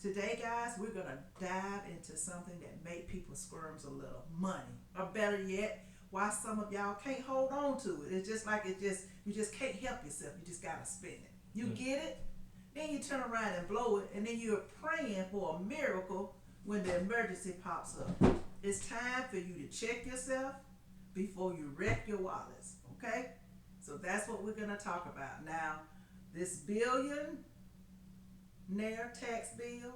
Today, guys, we're gonna dive into something that make people squirms a little. Money, or better yet, why some of y'all can't hold on to it. It's just like you just can't help yourself. You just gotta spend it. You get it, then you turn around and blow it, and then you're praying for a miracle when the emergency pops up. It's time for you to check yourself before you wreck your wallets. Okay, so that's what we're gonna talk about now. This billionaire tax bill.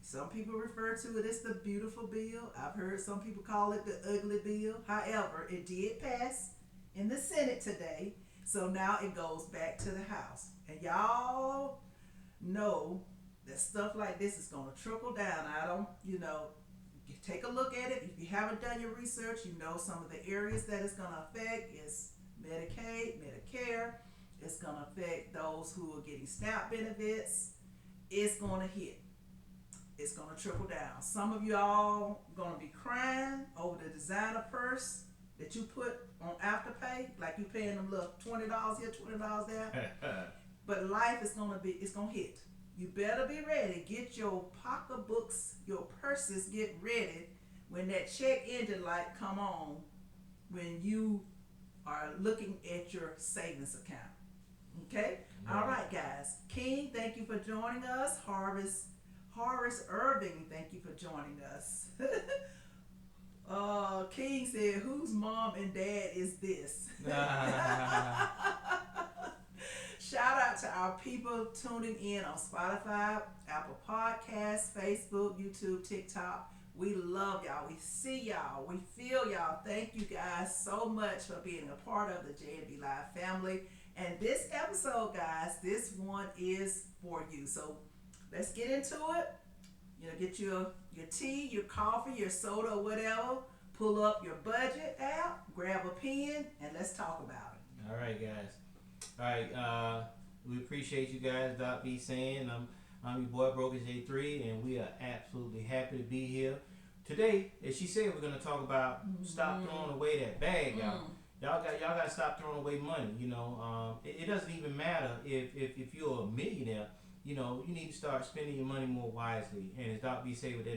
Some people refer to it as the beautiful bill. I've heard some people call it the ugly bill. However, it did pass in the Senate today. So now it goes back to the House. And y'all know that stuff like this is going to trickle down. I don't, you take a look at it. If you haven't done your research, you know some of the areas that it's going to affect is Medicaid, Medicare. It's going to affect those who are getting SNAP benefits. It's going to hit. It's going to trickle down. Some of y'all going to be crying over the designer purse that you put on Afterpay, like you paying them little $20 here, $20 there. But life is going to be, it's going to hit. You better be ready. Get your pocketbooks, your purses, get ready when that check engine light come on, when you are looking at your savings account. Okay? All right, guys. King, thank you for joining us. Horace Irving, thank you for joining us. King said, whose mom and dad is this? Shout out to our people tuning in on Spotify, Apple Podcasts, Facebook, YouTube, TikTok. We love y'all. We see y'all. We feel y'all. Thank you guys so much for being a part of the J&B Live family. And this episode, guys, this one is for you. So let's get into it. Get your tea, your coffee, your soda, or whatever. Pull up your budget app, grab a pen, and let's talk about it. All right, guys. All right, we appreciate you guys. Doc B saying I'm your boy Broker J3, and we are absolutely happy to be here today. As she said, we're gonna talk about stop throwing away that bag, y'all. Y'all got to stop throwing away money. It doesn't even matter if you're a millionaire. You need to start spending your money more wisely. And as Doc B said with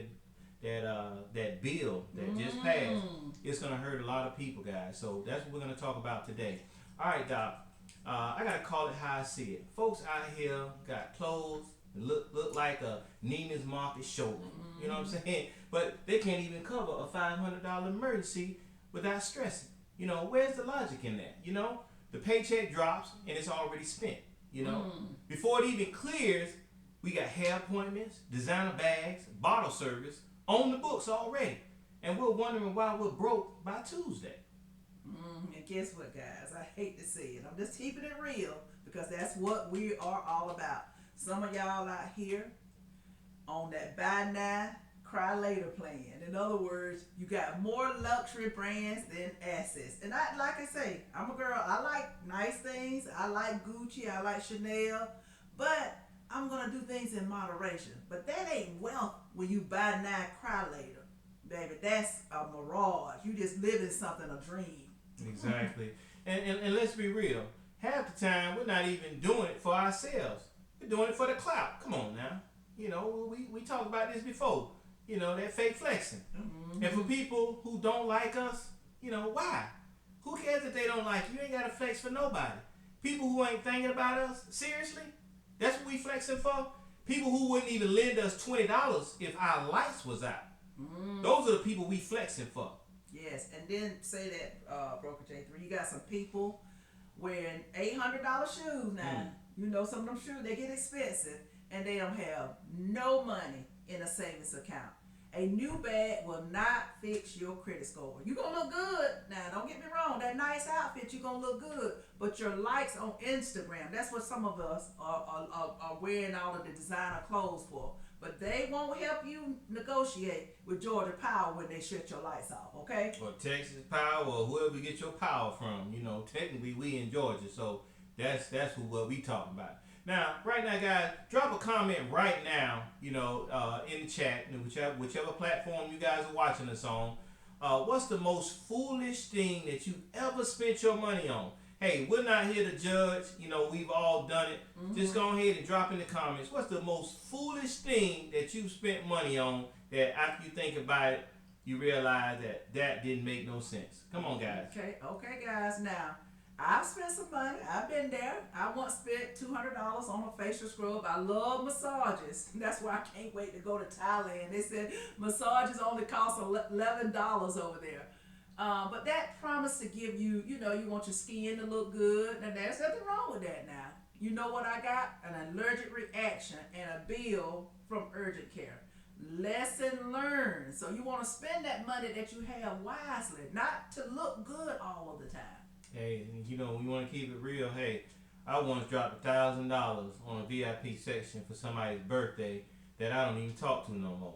that bill that just passed, it's gonna hurt a lot of people, guys. So that's what we're gonna talk about today. All right, Doc. I gotta call it how I see it. Folks out here got clothes that look like a Neiman's Market showroom. You know what I'm saying? But they can't even cover a $500 emergency without stressing. Where's the logic in that? The paycheck drops and it's already spent. Before it even clears, we got hair appointments, designer bags, bottle service on the books already. And we're wondering why we're broke by Tuesday. And guess what, guys? I hate to say it. I'm just keeping it real because that's what we are all about. Some of y'all out here on that buy now, cry later plan. In other words, you got more luxury brands than assets. And like I say, I'm a girl. I like nice things. I like Gucci. I like Chanel. But I'm going to do things in moderation. But that ain't wealth when you buy now, cry later. Baby, that's a mirage. You just living something, a dream. Exactly. And let's be real. Half the time, we're not even doing it for ourselves. We're doing it for the clout. Come on now. We talked about this before. That fake flexing. And for people who don't like us, why? Who cares if they don't like you? You ain't got to flex for nobody. People who ain't thinking about us, seriously? That's what we flexing for? People who wouldn't even lend us $20 if our lights was out. Those are the people we flexing for. Yes, and then say that, Broker J3, you got some people wearing $800 shoes now. Some of them shoes, they get expensive, and they don't have no money in a savings account. A new bag will not fix your credit score. You're going to look good. Now, don't get me wrong. That nice outfit, you're going to look good. But your likes on Instagram, that's what some of us are wearing all of the designer clothes for. But they won't help you negotiate with Georgia Power when they shut your lights off, okay? Or Texas Power or whoever you get your power from. Technically we in Georgia, so that's what we talking about. Now, right now, guys, drop a comment right now, in the chat, whichever platform you guys are watching us on. What's the most foolish thing that you ever spent your money on? Hey, we're not here to judge. You know, we've all done it. Just go ahead and drop in the comments. What's the most foolish thing that you've spent money on that after you think about it, you realize that that didn't make no sense? Come on, guys. Okay, guys. Now, I've spent some money. I've been there. I once spent $200 on a facial scrub. I love massages. That's why I can't wait to go to Thailand. They said massages only cost $11 over there. But that promised to give you, you want your skin to look good. And there's nothing wrong with that now. You know what I got? An allergic reaction and a bill from urgent care. Lesson learned. So you want to spend that money that you have wisely, not to look good all of the time. Hey, you know, we want to keep it real. Hey, I once dropped $1,000 on a VIP section for somebody's birthday that I don't even talk to no more.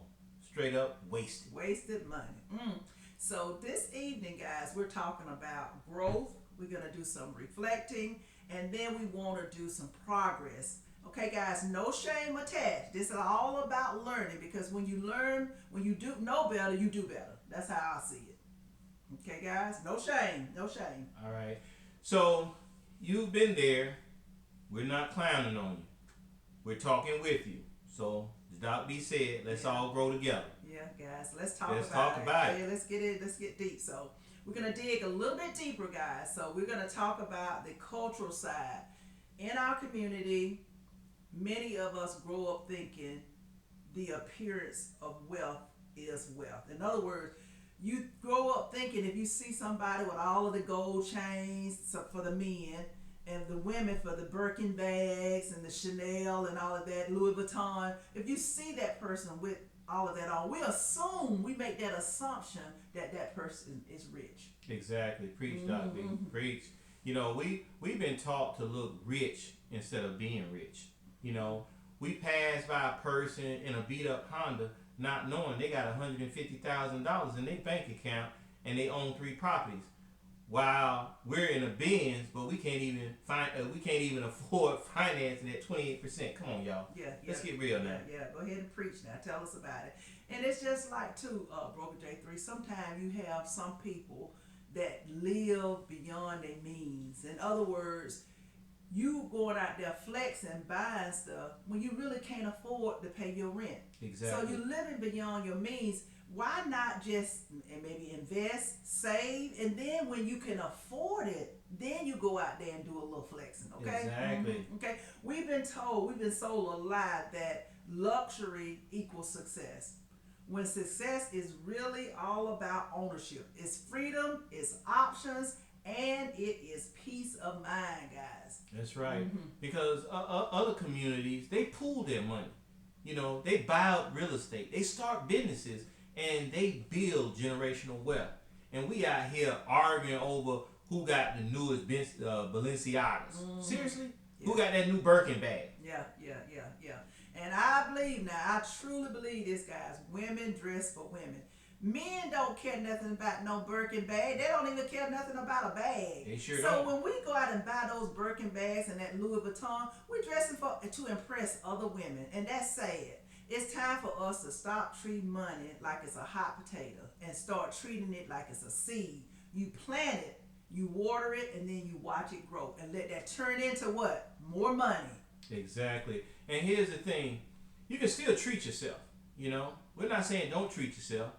Straight up wasted. Wasted money. So this evening, guys, we're talking about growth. We're going to do some reflecting, and then we want to do some progress. Okay, guys, no shame attached. This is all about learning, because when you learn, when you do know better, you do better. That's how I see it. Okay, guys, no shame, no shame. All right. So you've been there. We're not clowning on you. We're talking with you. So as Doc B said, let's all grow together. Yeah, guys, let's talk about it. Yeah, let's get it. Let's get deep. So we're gonna dig a little bit deeper, guys. So we're gonna talk about the cultural side in our community. Many of us grow up thinking the appearance of wealth is wealth. In other words, you grow up thinking if you see somebody with all of the gold chains for the men, and the women for the Birkin bags and the Chanel and all of that, Louis Vuitton, if you see that person with all of that on, we make that assumption that that person is rich. Exactly. Preach, Doc B. Preach. You know, we've been taught to look rich instead of being rich. You know, we pass by a person in a beat up Honda not knowing they got $150,000 in their bank account and they own 3 properties, while we're in a Benz, but we can't even afford financing at 28%. Come on, y'all. Yeah. Let's get real now. Yeah. Go ahead and preach now. Tell us about it. And it's just like too, Broker J3. Sometimes you have some people that live beyond their means. In other words, you going out there flexing, buying stuff when you really can't afford to pay your rent. Exactly. So you're living beyond your means. Why not just maybe invest, save, and then when you can afford it, then you go out there and do a little flexing, okay? Exactly. Okay. We've been sold a lie that luxury equals success. When success is really all about ownership. It's freedom, it's options, and it is peace of mind, guys. That's right. Because other communities, they pool their money. You know, they buy out real estate. They start businesses. And they build generational wealth. And we out here arguing over who got the newest Balenciagas. Seriously? Yeah. Who got that new Birkin bag? Yeah. And I truly believe this, guys. Women dress for women. Men don't care nothing about no Birkin bag. They don't even care nothing about a bag. They sure don't. So when we go out and buy those Birkin bags and that Louis Vuitton, we're dressing to impress other women. And that's sad. It's time for us to stop treating money like it's a hot potato and start treating it like it's a seed. You plant it, you water it, and then you watch it grow and let that turn into what? More money. Exactly. And here's the thing. You can still treat yourself, you know. We're not saying don't treat yourself.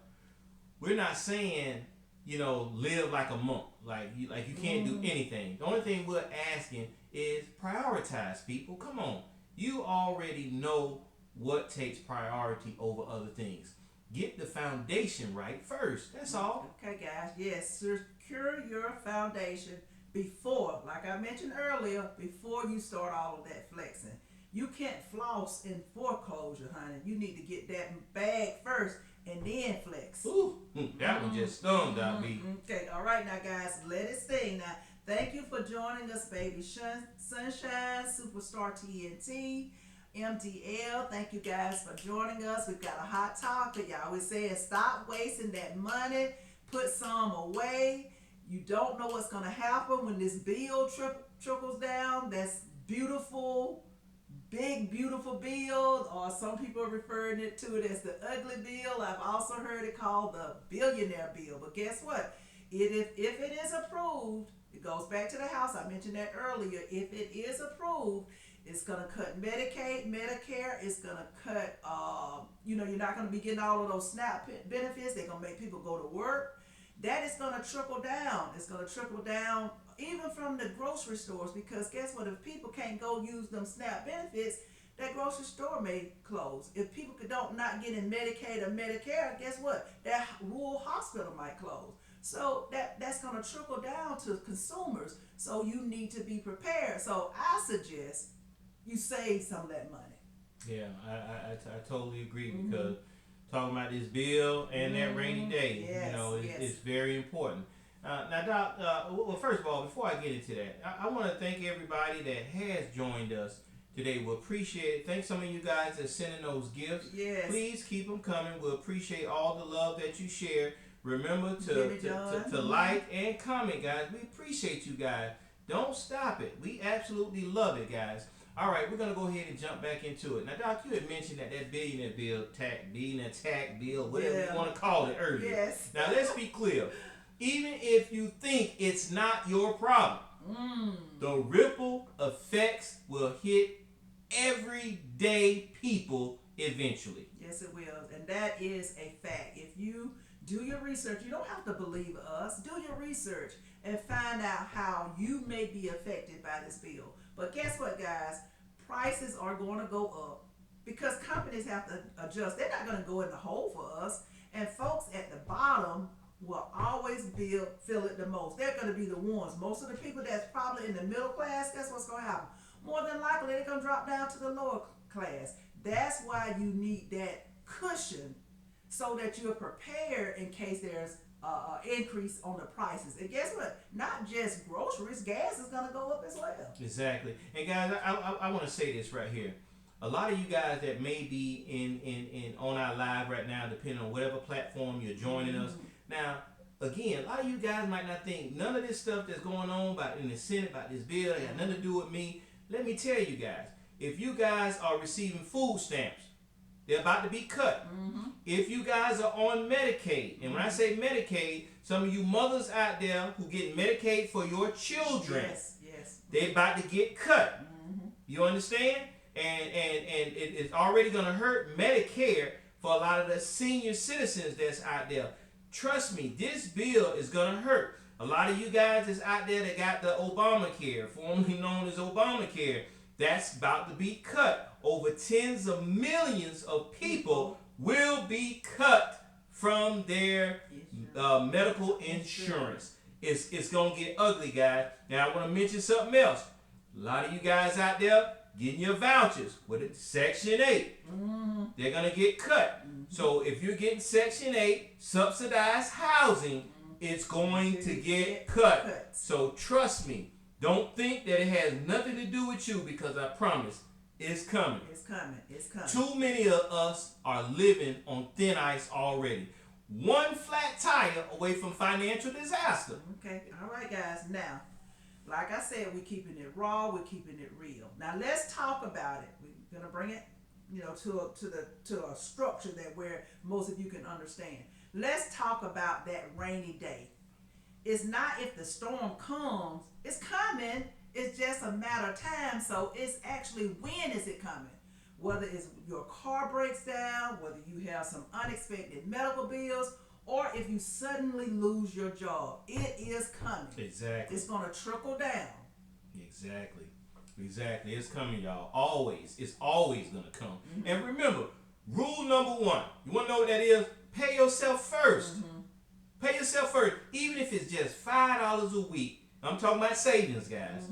We're not saying, you know, live like a monk. Like you can't do anything. The only thing we're asking is prioritize, people. Come on. You already know what takes priority over other things. Get the foundation right first. That's all. Okay, guys. Yes, secure your foundation before, like I mentioned earlier, before you start all of that flexing. You can't floss in foreclosure, honey. You need to get that bag first and then flex. Ooh, that one just stung, Doc B. Okay, all right now, guys. Let it sting now. Thank you for joining us, Baby Sunshine, Superstar TNT. MDL, thank you guys for joining us. We've got a hot topic. Y'all always saying stop wasting that money, put some away. You don't know what's going to happen when this bill trickles down. That's beautiful, big, beautiful bill, or some people are referring to it as the ugly bill. I've also heard it called the Billionaire Bill. But guess what? If it is approved, it goes back to the House. I mentioned that earlier. If it is approved, it's going to cut Medicaid, Medicare. It's going to cut, you're not going to be getting all of those SNAP benefits. They're going to make people go to work. That is going to trickle down. It's going to trickle down even from the grocery stores, because guess what? If people can't go use them SNAP benefits, that grocery store may close. If people don't not get in Medicaid or Medicare, guess what? That rural hospital might close. So that's going to trickle down to consumers. So you need to be prepared. So I suggest you save some of that money. Yeah, I totally agree, because talking about this bill and that rainy day, Yes, it's very important. Now, Doc, well, first of all, before I get into that, I want to thank everybody that has joined us today. We appreciate it. Thanks some of you guys that sending those gifts. Yes. Please keep them coming. We appreciate all the love that you share. Remember to like and comment, guys. We appreciate you guys. Don't stop it. We absolutely love it, guys. All right, we're going to go ahead and jump back into it. Now, Doc, you had mentioned that Billionaire Bill, Billionaire Tax Bill, whatever you want to call it earlier. Yes. Now, let's be clear. Even if you think it's not your problem, the ripple effects will hit everyday people eventually. Yes, it will. And that is a fact. If you do your research, you don't have to believe us. Do your research and find out how you may be affected by this bill. But guess what, guys? Prices are going to go up because companies have to adjust. They're not going to go in the hole for us. And folks at the bottom will always feel it the most. They're going to be the ones. Most of the people that's probably in the middle class, guess what's going to happen? More than likely, they're going to drop down to the lower class. That's why you need that cushion so that you're prepared in case there's increase on the prices. And guess what? Not just groceries, gas is going to go up as well. Exactly. And guys, I want to say this right here. A lot of you guys that may be in on our live right now, depending on whatever platform you're joining us. Now, again, a lot of you guys might not think none of this stuff that's going on in the Senate, about this bill, it had nothing to do with me. Let me tell you guys, if you guys are receiving food stamps, they're about to be cut. If you guys are on Medicaid, and when I say Medicaid, some of you mothers out there who get Medicaid for your children, they're about to get cut. You understand? And it's already going to hurt Medicare for a lot of the senior citizens that's out there. Trust me, this bill is going to hurt. A lot of you guys that's out there that got the Obamacare, formerly known as Obamacare, that's about to be cut. Over tens of millions of people will be cut from their medical insurance. It's going to get ugly, guys. Now, I want to mention something else. A lot of you guys out there getting your vouchers with Section 8. They're going to get cut. So if you're getting Section 8 subsidized housing, it's going to get cut. So trust me. Don't think that it has nothing to do with you, because I promise it's coming. It's coming. It's coming. Too many of us are living on thin ice already. One flat tire away from financial disaster. Okay. All right, guys. Now, like I said, we're keeping it raw. We're keeping it real. Now, let's talk about it. We're gonna bring it, to a structure that where most of you can understand. Let's talk about that rainy day. It's not if the storm comes. It's coming. It's just a matter of time. So it's actually, when is it coming? Whether it's your car breaks down, whether you have some unexpected medical bills, or if you suddenly lose your job, it is coming. Exactly. It's going to trickle down. Exactly. It's coming, y'all. Always. It's always going to come. And remember, rule number 1. You want to know what that is? Pay yourself first. Pay yourself first. Even if it's just $5 a week. I'm talking about savings, guys.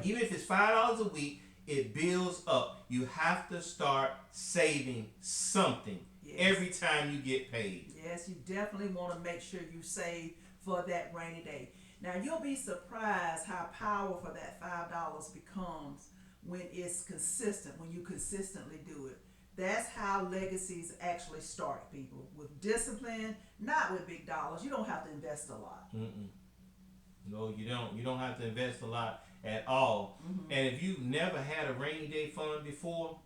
Even if it's $5 a week, it builds up. You have to start saving something every time you get paid. Yes, you definitely want to make sure you save for that rainy day. Now, you'll be surprised how powerful that $5 becomes when it's consistent, when you consistently do it. That's how legacies actually start, people. With discipline, not with big dollars. You don't have to invest a lot. No, you don't. You don't have to invest a lot at all. And if you've never had a rainy day fund before,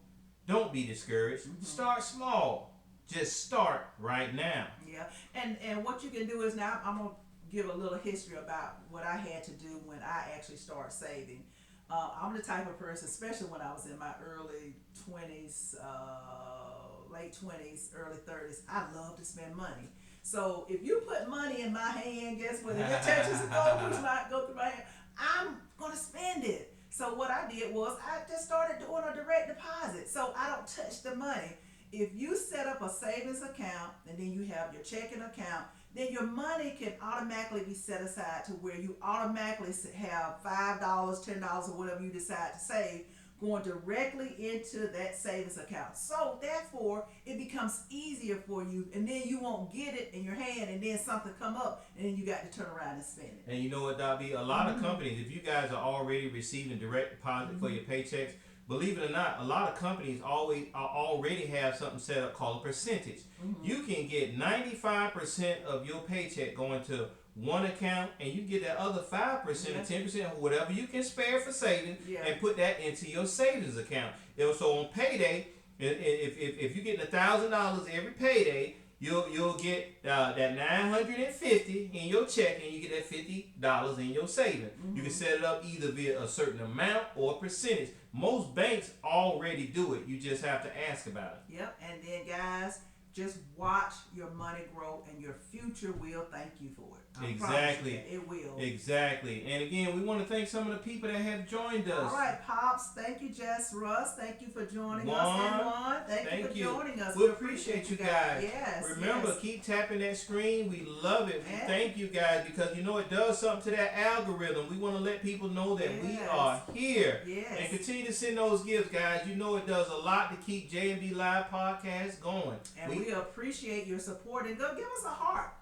don't be discouraged. Start small. Just start right now. Yeah. And what you can do is, now I'm going to give a little history about what I had to do when I actually started saving. I'm the type of person, especially when I was in my early 20s, late 20s, early 30s, I love to spend money. So if you put money in my hand, guess what? If it touches the gold, which might go through my hand, I'm going to spend it. So what I did was I just started doing a direct deposit. So I don't touch the money. If you set up a savings account and then you have your checking account, then your money can automatically be set aside to where you automatically have $5, $10, or whatever you decide to save going directly into that savings account. So therefore, it becomes easier for you, and then you won't get it in your hand, and then something come up, and then you got to turn around and spend it. And you know what, Dobby? A lot of companies, if you guys are already receiving direct deposit for your paychecks, believe it or not, a lot of companies already have something set up called a percentage. You can get 95% of your paycheck going to one account, and you get that other 5% or 10% or whatever you can spare for savings, and put that into your savings account. So on payday, if you're getting $1,000 every payday, you'll get that $950 in your check, and you get that $50 in your savings. You can set it up either via a certain amount or a percentage. Most banks already do it. You just have to ask about it. Yep. And then guys, just watch your money grow, and your future will thank you for it. Exactly. It will. Exactly. And again, we want to thank some of the people that have joined us. All right, Pops. Thank you, Jess. Russ, thank you for joining us. And Juan, thank you for joining us. We appreciate you guys. Yes. Remember, keep tapping that screen. We love it. We thank you guys, because you know it does something to that algorithm. We want to let people know that we are here. Yes. And continue to send those gifts, guys. You know it does a lot to keep J&B Live Podcast going. And we appreciate your support. And go give us a heart.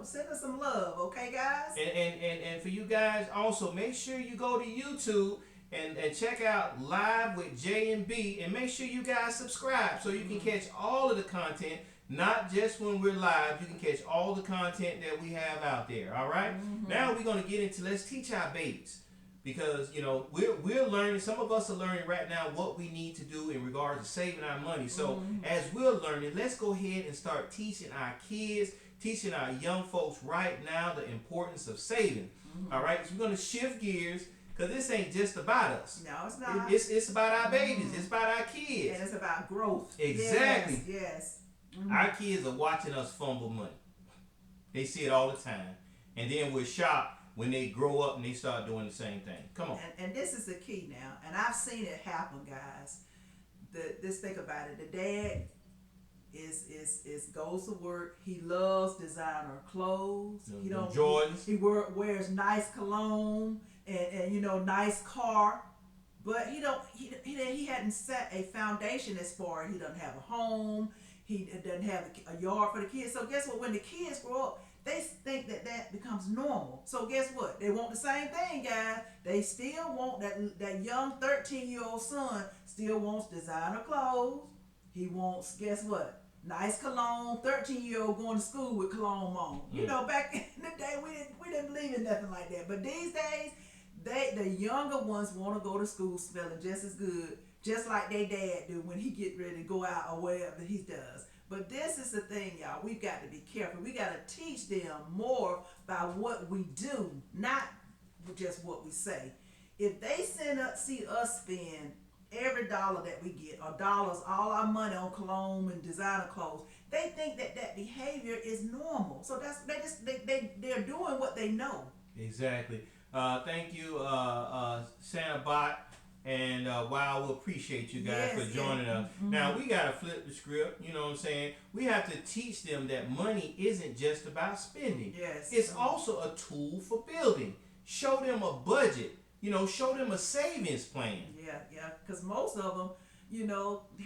Send us some love. Okay, guys? And for you guys, also, make sure you go to YouTube and check out Live with J&B, and make sure you guys subscribe so you can catch all of the content, not just when we're live. You can catch all the content that we have out there. All right? Now we're going to get into, let's teach our babies, because we're learning. Some of us are learning right now what we need to do in regards to saving our money. So as we're learning, let's go ahead and start teaching our kids, teaching our young folks right now the importance of saving. All right, so we're going to shift gears, because this ain't just about us. No, it's not. It's about our babies. It's about our kids. And it's about growth. Exactly. Yes. Our kids are watching us fumble money. They see it all the time. And then we're shocked when they grow up and they start doing the same thing. Come on. And this is the key now. And I've seen it happen, guys. Just think about it. The dad is goes to work. He loves designer clothes. Jordans. He wears nice cologne and nice car, but he hadn't set a foundation as far. He doesn't have a home. He doesn't have a yard for the kids. So guess what? When the kids grow up, they think that becomes normal. So guess what? They want the same thing, guys. They still want that young 13-year-old son still wants designer clothes. He wants, guess what? Nice cologne. 13-year-old going to school with cologne on. Back in the day, we didn't believe in nothing like that. But these days, the younger ones want to go to school smelling just as good, just like their dad do when he get ready to go out or whatever he does. But this is the thing, y'all. We've got to be careful. We got to teach them more by what we do, not just what we say. If they see us spend every dollar that we get, or dollars, all our money on cologne and designer clothes, they think that behavior is normal. So they're doing what they know. Exactly. Thank you, Santa Bot. And wow, we appreciate you guys for joining us. Now, we got to flip the script, you know what I'm saying? We have to teach them that money isn't just about spending. Yes. It's also a tool for building. Show them a budget. Show them a savings plan. Yeah, because most of them,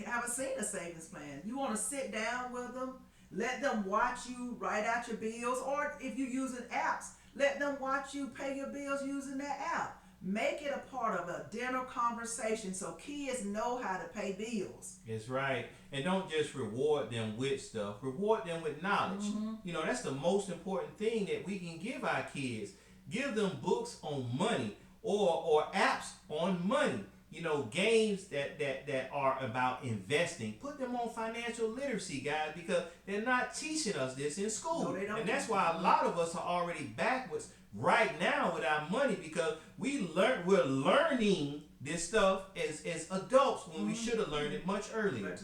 haven't seen a savings plan. You want to sit down with them, let them watch you write out your bills, or if you're using apps, let them watch you pay your bills using that app. Make it a part of a dinner conversation so kids know how to pay bills. That's right. And don't just reward them with stuff. Reward them with knowledge. That's the most important thing that we can give our kids. Give them books on money or apps on money. games that are about investing. Put them on financial literacy, guys, because they're not teaching us this in school. No, they don't. And that's why a lot of us are already backwards right now with our money, because we're learning this stuff as adults when we should have learned it much earlier.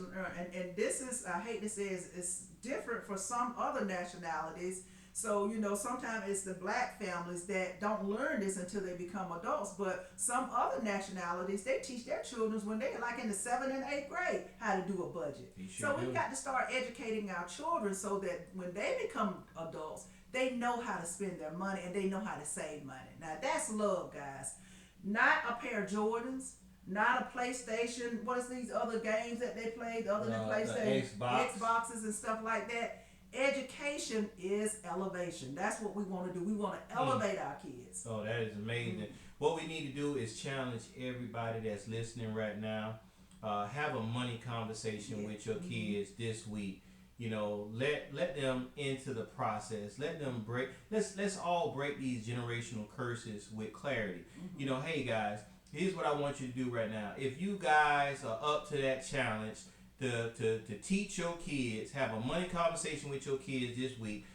And this is, I hate to say, it's different for some other nationalities. So, sometimes it's the black families that don't learn this until they become adults. But some other nationalities, they teach their children when they're like in the 7th and 8th grade how to do a budget. So we've got to start educating our children so that when they become adults, they know how to spend their money and they know how to save money. Now, that's love, guys. Not a pair of Jordans, not a PlayStation. What is these other games that they play other than PlayStation? Xboxes and stuff like that. Education is elevation. That's what we want to do. We want to elevate our kids. Oh, that is amazing. What we need to do is challenge everybody that's listening right now. Have a money conversation with your kids this week. Let them into the process. Let them break. Let's all break these generational curses with clarity. Hey guys, here's what I want you to do right now. If you guys are up to that challenge, to teach your kids, have a money conversation with your kids this week,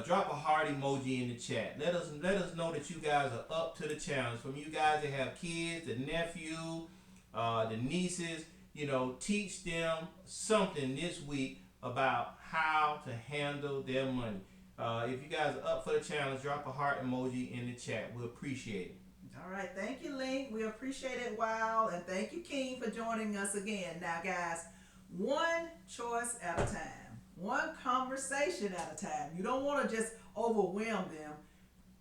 drop a heart emoji in the chat. Let us know that you guys are up to the challenge. From you guys that have kids, the nephew, the nieces, teach them something this week about how to handle their money. If you guys are up for the challenge, drop a heart emoji in the chat. We'll appreciate it. All right, thank you, Link. We appreciate it, Wow, and thank you, King, for joining us again. Now, guys, one choice at a time, one conversation at a time. You don't want to just overwhelm them.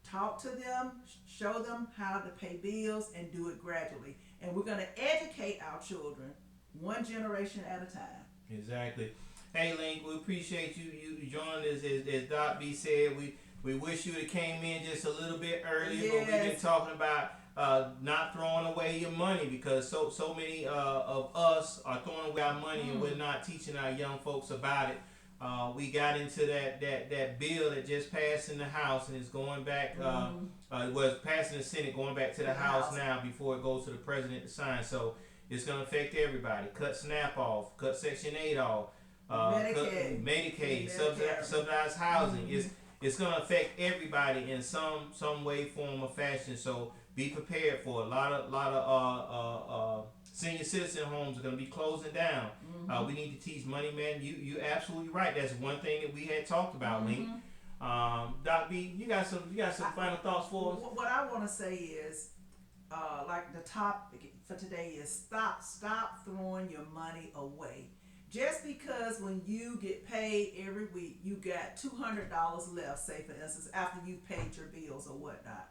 Talk to them, show them how to pay bills, and do it gradually. And we're going to educate our children one generation at a time. Exactly. Hey, Link, we appreciate you joining us. As Doc B said, we wish you would have came in just a little bit earlier, but we've been talking about not throwing away your money, because so many of us are throwing away our money and we're not teaching our young folks about it. We got into that bill that just passed in the House and is going back, was passed in the Senate, going back to the House now before it goes to the President to sign. So it's going to affect everybody. Cut SNAP off, cut Section 8 off, Medicaid, subsidized housing. It's going to affect everybody in some way, form, or fashion. So be prepared for it. A lot of senior citizen homes are going to be closing down. We need to teach money, man. You absolutely right. That's one thing that we had talked about, Link. Doc B, you got some final thoughts for us? What I want to say is, like the topic for today is stop throwing your money away. Just because when you get paid every week, you got $200 left, say for instance, after you paid your bills or whatnot.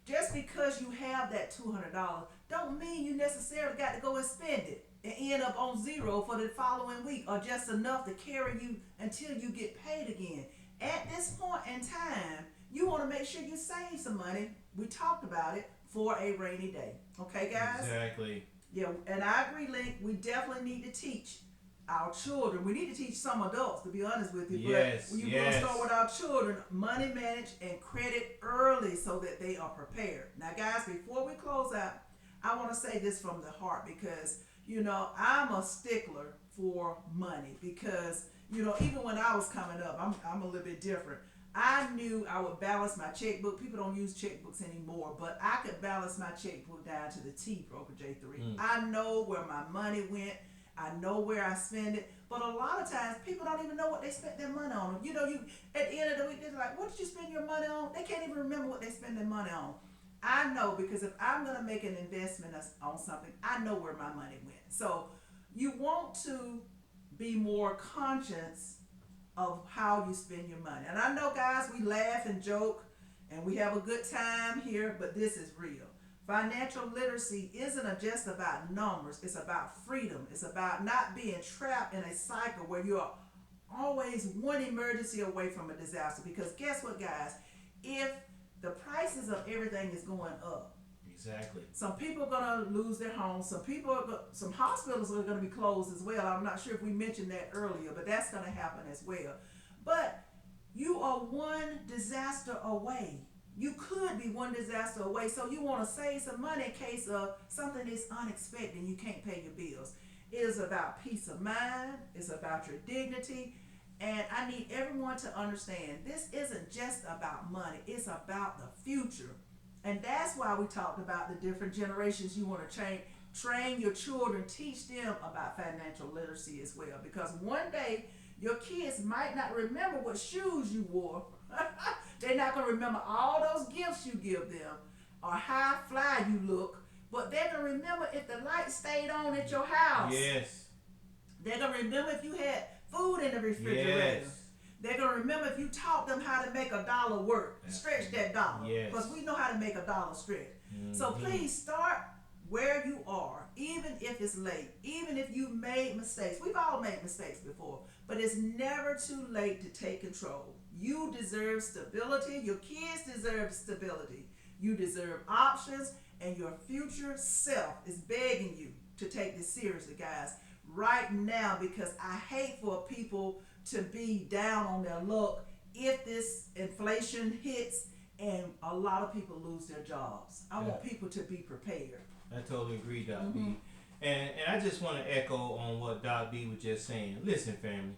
Just because you have that $200 don't mean you necessarily got to go and spend it and end up on zero for the following week, or just enough to carry you until you get paid again. At this point in time, you want to make sure you save some money. We talked about it, for a rainy day. Okay, guys? Exactly. Yeah, and I agree, Link. We definitely need to teach our children. We need to teach some adults, to be honest with you. Yes, but you want to start with our children, money manage and credit early so that they are prepared. Now, guys, before we close out, I want to say this from the heart, because, I'm a stickler for money, because, even when I was coming up, I'm a little bit different. I knew I would balance my checkbook. People don't use checkbooks anymore, but I could balance my checkbook down to the T, Broker J3. I know where my money went. I know where I spend it. But a lot of times, people don't even know what they spent their money on. You at the end of the week, they're like, what did you spend your money on? They can't even remember what they spend their money on. I know, because if I'm going to make an investment on something, I know where my money went. So you want to be more conscious of how you spend your money. And I know, guys, we laugh and joke and we have a good time here, but this is real. Financial literacy isn't just about numbers. It's about freedom. It's about not being trapped in a cycle where you're always one emergency away from a disaster. Because guess what, guys? If the prices of everything is going up, exactly, some people are going to lose their homes. Some hospitals are going to be closed as well. I'm not sure if we mentioned that earlier, but that's going to happen as well. But you are one disaster away. you could be one disaster away. So you want to save some money in case of something is unexpected and you can't pay your bills. It is about peace of mind. It's about your dignity. And I need everyone to understand this isn't just about money. It's about the future. And that's why we talked about the different generations you want to train your children, teach them about financial literacy as well. Because one day your kids might not remember what shoes you wore. They're not going to remember all those gifts you give them or how fly you look. But they're going to remember if the light stayed on at your house. Yes. They're going to remember if you had food in the refrigerator. Yes. They're going to remember if you taught them how to make a dollar work. Stretch that dollar. Yes. Because we know how to make a dollar stretch. Mm-hmm. So please start where you are, even if it's late, even if you made mistakes. We've all made mistakes before, but it's never too late to take control. You deserve stability. Your kids deserve stability. You deserve options, and your future self is begging you to take this seriously, guys, right now, because I hate for people to be down on their luck if this inflation hits and a lot of people lose their jobs. I want people to be prepared. I totally agree, Doc B. And I just want to echo on what Doc B was just saying. Listen, family,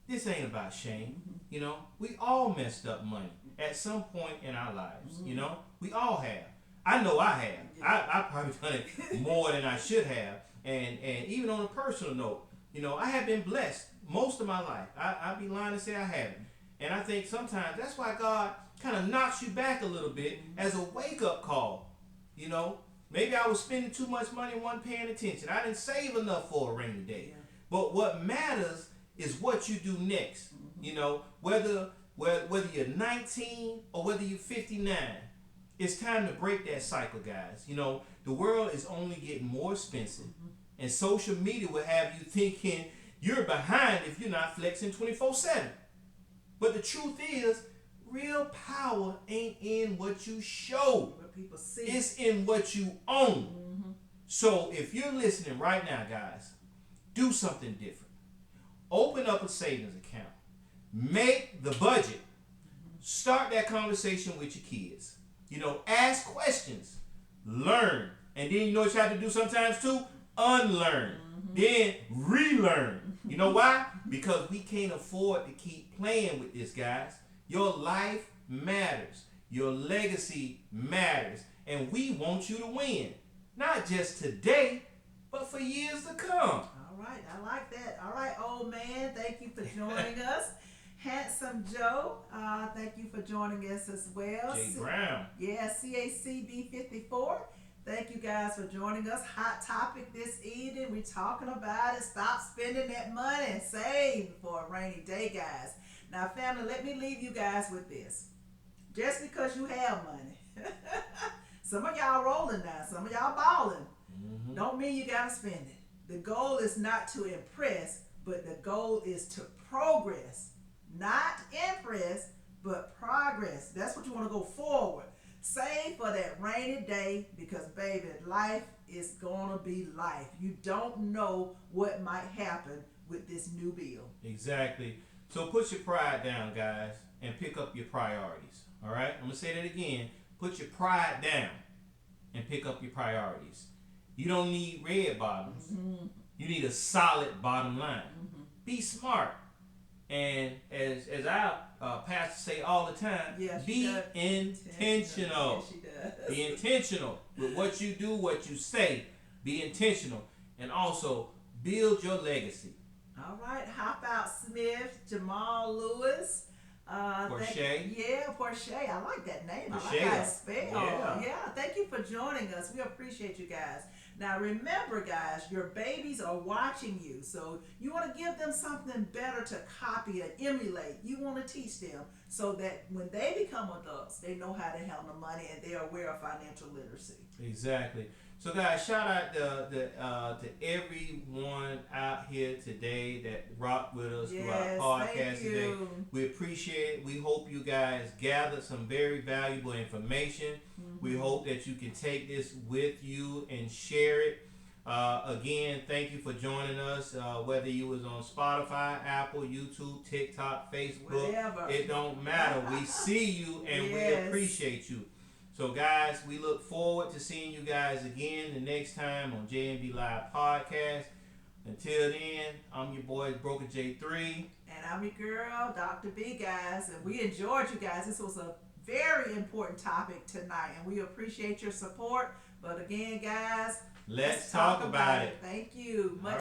this ain't about shame. You know, we all messed up money at some point in our lives. You know, we all have. I know I have. I probably done it more than I should have. And even on a personal note, you know, I have been blessed most of my life. I'd be lying to say I haven't. And I think sometimes that's why God kind of knocks you back a little bit as a wake-up call. You know, maybe I was spending too much money and wasn't paying attention. I didn't save enough for a rainy day. But what matters is what you do next. You know, whether you're 19 or whether you're 59, it's time to break that cycle, guys. You know, the world is only getting more expensive. And social media will have you thinking you're behind if you're not flexing 24/7. But the truth is, real power ain't in what you show. What people see. It's in what you own. So if you're listening right now, guys, do something different. Open up a savings account. Make the budget. Start that conversation with your kids. You know, ask questions. Learn. And then you know what you have to do sometimes too? Unlearn. Then relearn. You know why? Because we can't afford to keep playing with this, guys. Your life matters. Your legacy matters. And we want you to win. Not just today, but for years to come. All right. I like that. All right, old man. Thank you for joining us. Handsome Joe, thank you for joining us as well. Jay Brown. Yeah, CACB54. Thank you guys for joining us. Hot topic this evening. We're talking about it. Stop spending that money and save for a rainy day, guys. Now, family, let me leave you guys with this. Just because you have money, some of y'all rolling now, some of y'all balling, don't mean you got to spend it. The goal is not to impress, but the goal is to progress. Not impress, but progress. That's what you want to go forward. Save for that rainy day because, baby, life is going to be life. You don't know what might happen with this new bill. Exactly. So put your pride down, guys, and pick up your priorities. All right? I'm going to say that again. Put your pride down and pick up your priorities. You don't need red bottoms. You need a solid bottom line. Be smart. And as our pastor say all the time, be intentional. Yes, she does. Be intentional with what you do, what you say. Be intentional. And also build your legacy. All right. Hop out Smith, Jamal Lewis. Porche. Porche. I like that name. Porche. I like how it's spelled. Yeah. Thank you for joining us. We appreciate you guys. Now remember, guys, your babies are watching you. So you want to give them something better to copy and emulate. You want to teach them so that when they become adults, they know how to handle money and they're aware of financial literacy. Exactly. So guys, shout out to everyone out here today that rocked with us through our podcast today. We appreciate it. We hope you guys gathered some very valuable information. We hope that you can take this with you and share it. Again, thank you for joining us. Whether you was on Spotify, Apple, YouTube, TikTok, Facebook, whatever. it don't matter. We see you and we Yes. appreciate you. So, guys, we look forward to seeing you guys again the next time on JNB Live Podcast. Until then, I'm your boy, Broker J3. And I'm your girl, Dr. B, guys. And we enjoyed you guys. This was a very important topic tonight, and we appreciate your support. But again, guys, Let's talk about it. Thank you. Much